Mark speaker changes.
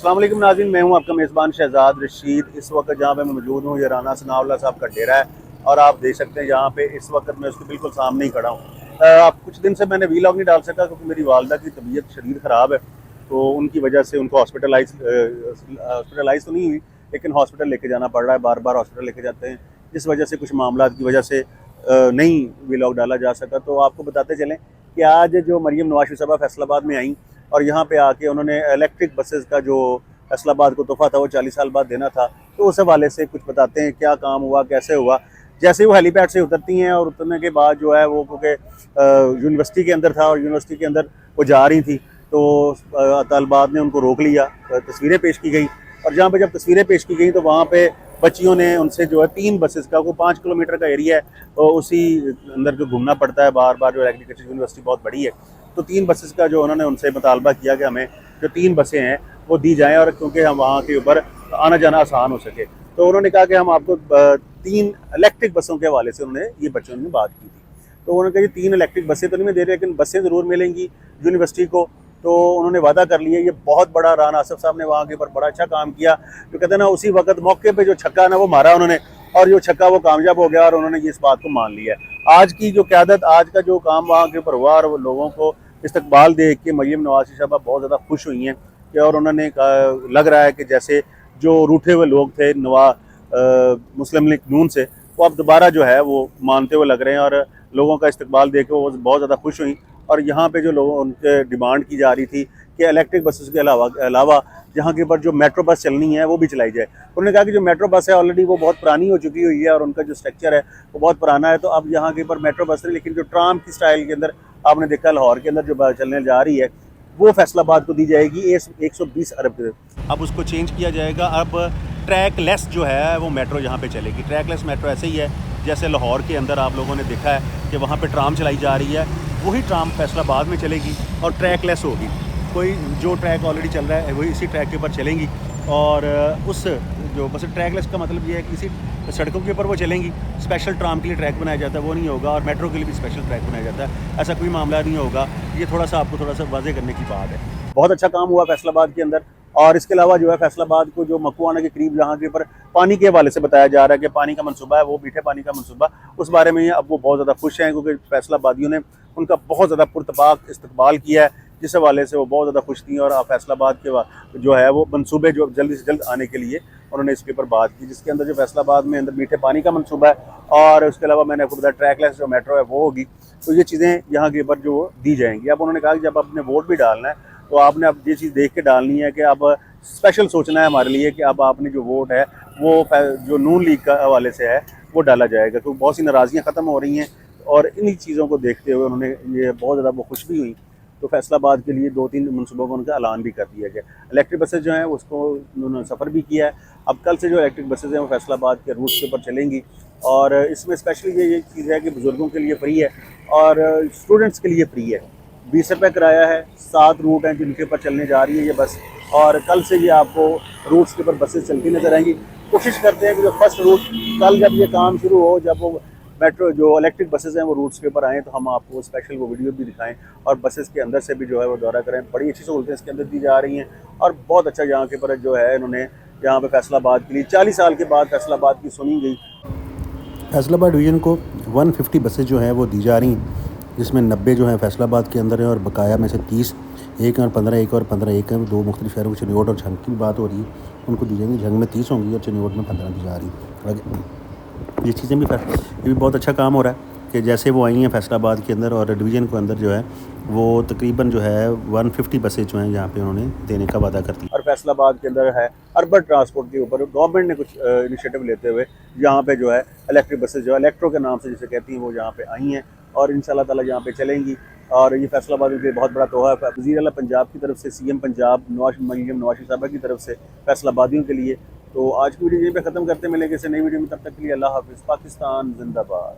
Speaker 1: अस्सलाम वालेकुम नाज़रीन, मैं हूं आपका मेज़बान शहजाद रशीद। इस वक्त जहां पे मैं मौजूद हूं ये राना सनाउल्लाह साहब का डेरा है और आप देख सकते हैं यहाँ पे इस वक्त मैं उसके बिल्कुल सामने ही खड़ा हूँ। आप कुछ दिन से मैंने वीलॉग नहीं डाल सका क्योंकि मेरी वालदा की तबीयत शदीद ख़राब है, तो उनकी वजह से उनको हॉस्पिटलाइज तो नहीं हुई लेकिन हॉस्पिटल लेके जाना पड़ रहा है, बार बार हॉस्पिटल लेके जाते हैं, जिस वजह से कुछ मामला की वजह से नहीं वीलॉग डाला जा सका। तो आपको बताते चलें कि आज जो मरीम नवाज साहबा फैसलाबाद में आई और यहाँ पे आके उन्होंने इलेक्ट्रिक बसेस का जो फैसलाबाद को तोहफा था वो 40 साल बाद देना था, तो उस हवाले से कुछ बताते हैं क्या काम हुआ, कैसे हुआ। जैसे वो हेलीपैड से उतरती हैं और उतरने के बाद जो है वो क्योंकि यूनिवर्सिटी के अंदर था और यूनिवर्सिटी के अंदर वो जा रही थी तो तलबात ने उनको रोक लिया, तस्वीरें पेश की गई और जहाँ पे जब तस्वीरें पेश की गई तो वहाँ पे बच्चियों ने उनसे जो है 3 बसेस का, वो 5 किलोमीटर का एरिया है तो उसी अंदर को घूमना पड़ता है बार बार, जो एग्रीकल्चर यूनिवर्सिटी बहुत बड़ी है, तो 3 बसेस का जो उन्होंने उनसे मुतालबा किया कि हमें जो 3 बसें हैं वो दी जाएँ और क्योंकि हम वहाँ के ऊपर आना जाना आसान हो सके। तो उन्होंने कहा कि हम आपको 3 इलेक्ट्रिक बसों के हवाले से उन्होंने ये बच्चों ने बात की थी। तो उन्होंने कहा ये 3 इलेक्ट्रिक बसें तो नहीं मैं दे रहे लेकिन बसें ज़रूर मिलेंगी यूनिवर्सिटी को। तो उन्होंने वादा कर लिया। ये बहुत बड़ा राना आसफ साहब ने वहाँ के ऊपर बड़ा अच्छा काम किया, जो कहते हैं ना उसी वक्त मौके पे जो छक्का ना वो मारा उन्होंने और जो छक्का वो कामयाब हो गया और उन्होंने इस बात को मान लिया। आज की जो क़यादत, आज का जो काम वहाँ के ऊपर हुआ और वो लोगों को इस्तकबाल देख के मरीम नवाज साहबा बहुत ज़्यादा खुश हुई हैं कि और उन्होंने लग रहा है कि जैसे जो रूठे हुए लोग थे मुस्लिम लीग नून से, वो अब दोबारा जो है वो मानते हुए लग रहे हैं और लोगों का इस्तकबाल देख के वो बहुत ज़्यादा खुश हुई। और यहाँ पे जो लोगों उनके डिमांड की जा रही थी कि इलेक्ट्रिक बसेस के अलावा जहाँ के ऊपर जो मेट्रो बस चलनी है वो भी चलाई जाए। उन्होंने कहा कि जो मेट्रो बस है ऑलरेडी वो बहुत पुरानी हो चुकी हुई है और उनका जो स्ट्रक्चर है वो बहुत पुराना है, तो अब यहाँ के ऊपर मेट्रो बस नहीं लेकिन जो ट्राम की स्टाइल के अंदर आपने देखा लाहौर के अंदर जो चलने जा रही है वो फैसलाबाद को दी जाएगी 120 अरब के। अब उसको चेंज किया जाएगा, अब ट्रैकलेस जो है वो मेट्रो यहाँ पे चलेगी। ट्रैकलेस मेट्रो ऐसे ही है जैसे लाहौर के अंदर आप लोगों ने देखा है कि वहाँ पे ट्राम चलाई जा रही है, वही ट्राम फैसलाबाद में चलेगी और ट्रैकलेस होगी। कोई जो ट्रैक ऑलरेडी चल रहा है वही इसी ट्रैक के ऊपर चलेंगी और उस जो बस ट्रैकलेस का मतलब ये है कि इसी सड़कों के ऊपर वो चलेंगी। स्पेशल ट्राम के लिए ट्रैक बनाया जाता है वो नहीं होगा और मेट्रो के लिए भी स्पेशल ट्रैक बनाया जाता है, ऐसा कोई मामला नहीं होगा। ये थोड़ा सा आपको थोड़ा सा वाज़ेह करने की बात है। बहुत अच्छा काम हुआ फैसलाबाद के अंदर। और इसके अलावा जो है फैसलाबाद को जो मकुआना के करीब जहाँ के ऊपर पानी के हवाले से बताया जा रहा है कि पानी का मनसूबा है, वो मीठे पानी का मनसूबा, उस बारे में अब वो बहुत ज़्यादा खुश हैं क्योंकि फैसलाबादियों ने उनका बहुत ज़्यादा पुरतपाक इस्तकबाल किया है, जिस हवाले से वो बहुत ज़्यादा खुश थी। और फैसलाबाद के जो है वो मनसूबे जो जल्दी से जल्द आने के लिए उन्होंने इसके ऊपर बात की, जिसके अंदर जो फैसलाबाद में अंदर मीठे पानी का मनसूबा है और उसके अलावा मैंने आपको बताया ट्रैकलेस जो मेट्रो है वो होगी। तो ये चीज़ें यहाँ के ऊपर जो दी जाएंगी। अब उन्होंने कहा कि जब आपने वोट भी डालना है तो आपने अब ये चीज़ देख के डालनी है कि अब स्पेशल सोचना है हमारे लिए कि अब आपने जो वोट है वो जो नून लीग का हवाले से है वो डाला जाएगा, क्योंकि बहुत सी नाराज़गियाँ ख़त्म हो रही हैं और इन्हीं चीज़ों को देखते हुए उन्होंने ये बहुत ज़्यादा वो खुश भी हुई। तो फैसलाबाद के लिए 2-3 मनसूबों का उनका ऐलान भी कर दिया गया। इलेक्ट्रिक बसेज जो हैं उसको उन्होंने सफ़र भी किया है। अब कल से जो इलेक्ट्रिक बसेज हैं वो फैसलाबाद के रूट के ऊपर चलेंगी और इसमें स्पेशली ये चीज़ है कि बुज़ुर्गों के लिए फ्री है और स्टूडेंट्स के लिए फ्री है। 20 रुपये किराया है। 7 रूट हैं जिनके ऊपर चलने जा रही है ये बस और कल से ये आपको रूट्स के ऊपर बसेस चलती नज़र आएंगी। कोशिश करते हैं कि जो फर्स्ट रूट कल जब ये काम शुरू हो, जब वो मेट्रो जो इलेक्ट्रिक बसेस हैं वो रूट्स के ऊपर आएँ तो हम आपको स्पेशल वो वीडियो भी दिखाएं और बसेस के अंदर से भी जो है वो दौरा करें। बड़ी अच्छी सहूलतें इसके अंदर दी जा रही हैं और बहुत अच्छा यहाँ के ऊपर जो है इन्होंने यहाँ पे फैसलाबाद के लिए 40 साल के बाद फैसलाबाद की सुनी गई।
Speaker 2: फैसलाबाद डिवीज़न को 150 बसेस जो हैं वो दी जा रही हैं, जिसमें 90 जो हैं फैसलाबाद के अंदर हैं और बकाया में से 30 एक और 15 एक और 15 एक हैं। 2 मुख्तलिफ शहरों चनियोट और झंग की बात हो रही है, उनको दी जाएंगी। झंग में 30 होंगी और चनियोट में 15 दी जा रही है। ये चीज़ें भी ये भी बहुत अच्छा काम हो रहा है कि जैसे वो आई हैं फैसलाबाद के अंदर और डिवीज़न के अंदर जो है वो तकरीबन जो है 150 बसेज जो हैं यहाँ पे उन्होंने देने का वादा करती है।
Speaker 1: और फैसलाबाद के अंदर है अर्बन ट्रांसपोर्ट के ऊपर गवर्नमेंट ने कुछ इनिशिएटिव लेते हुए यहाँ पे जो है इलेक्ट्रिक बसेज जो इलेक्ट्रो के नाम से जिसे कहती हैं वो यहाँ पे आई हैं और इंशाल्लाह ताला यहाँ पे चलेंगी। और ये फैसलाबाद के बहुत बड़ा तोहफ़ा है वज़ीर आला पंजाब की तरफ से, CM पंजाब मरीम नवाज साहबा की तरफ से फैसलाबादियों के लिए। तो आज की वीडियो यहीं पे ख़त्म करते, मिलेंगे इसे नई वीडियो में, तब तक के लिए अल्लाह हाफ़िज़। पाकिस्तान जिंदाबाद।